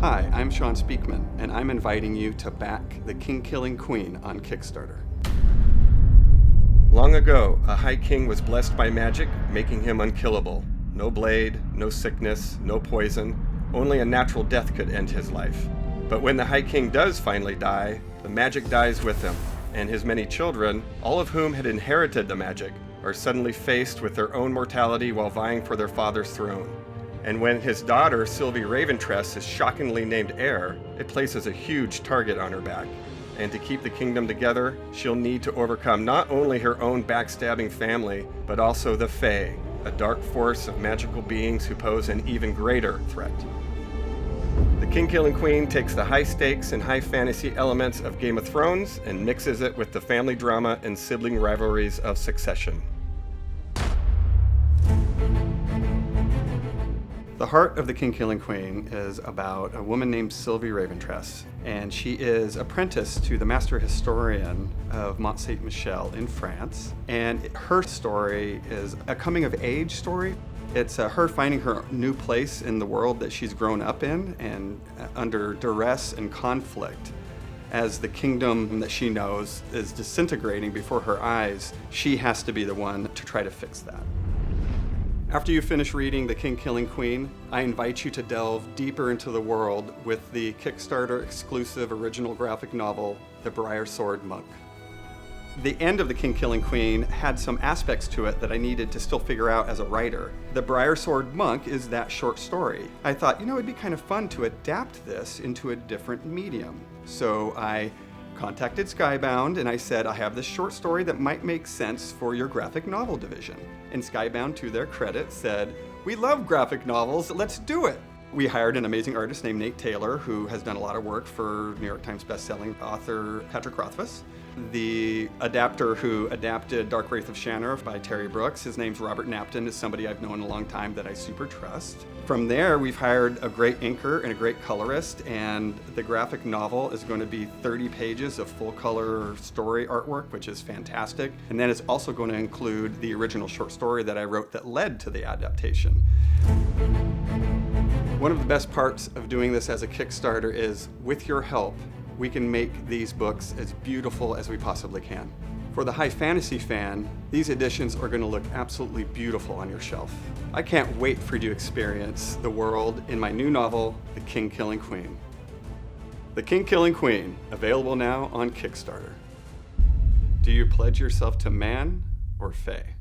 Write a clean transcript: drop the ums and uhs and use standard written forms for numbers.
Hi, I'm Shawn Speakman, and I'm inviting you to back The King-Killing Queen on Kickstarter. Long ago, a high king was blessed by magic, making him unkillable. No blade, no sickness, no poison. Only a natural death could end his life. But when the high king does finally die, the magic dies with him, and his many children, all of whom had inherited the magic, are suddenly faced with their own mortality while vying for their father's throne. And when his daughter, Sylvie Raventress, is shockingly named heir, it places a huge target on her back. And to keep the kingdom together, she'll need to overcome not only her own backstabbing family, but also the Fae, a dark force of magical beings who pose an even greater threat. The King-Killing Queen takes the high stakes and high fantasy elements of Game of Thrones and mixes it with the family drama and sibling rivalries of Succession. The heart of The King-Killing Queen is about a woman named Sylvie Raventress, and she is apprenticed to the master historian of Mont Saint-Michel in France. And her story is a coming-of-age story. It's her finding her new place in the world that she's grown up in, and under duress and conflict. As the kingdom that she knows is disintegrating before her eyes, she has to be the one to try to fix that. After you finish reading The King-Killing Queen, I invite you to delve deeper into the world with the Kickstarter exclusive original graphic novel, The BRIAR-SWORD MONK. The end of The King-Killing Queen had some aspects to it that I needed to still figure out as a writer. The BRIAR-SWORD MONK is that short story. I thought, it'd be kind of fun to adapt this into a different medium. So I contacted Skybound and I said, I have this short story that might make sense for your graphic novel division. And Skybound, to their credit, said, we love graphic novels, let's do it. We hired an amazing artist named Nate Taylor, who has done a lot of work for New York Times bestselling author Patrick Rothfuss. The adapter who adapted Dark Wraith of Shannar by Terry Brooks, his name's Robert Napton, is somebody I've known a long time that I super trust. From there, we've hired a great inker and a great colorist, and the graphic novel is going to be 30 pages of full color story artwork, which is fantastic. And then it's also going to include the original short story that I wrote that led to the adaptation. One of the best parts of doing this as a Kickstarter is, with your help, we can make these books as beautiful as we possibly can. For the high fantasy fan, these editions are going to look absolutely beautiful on your shelf. I can't wait for you to experience the world in my new novel, The King-Killing Queen. The King-Killing Queen, available now on Kickstarter. Do you pledge yourself to man or fae?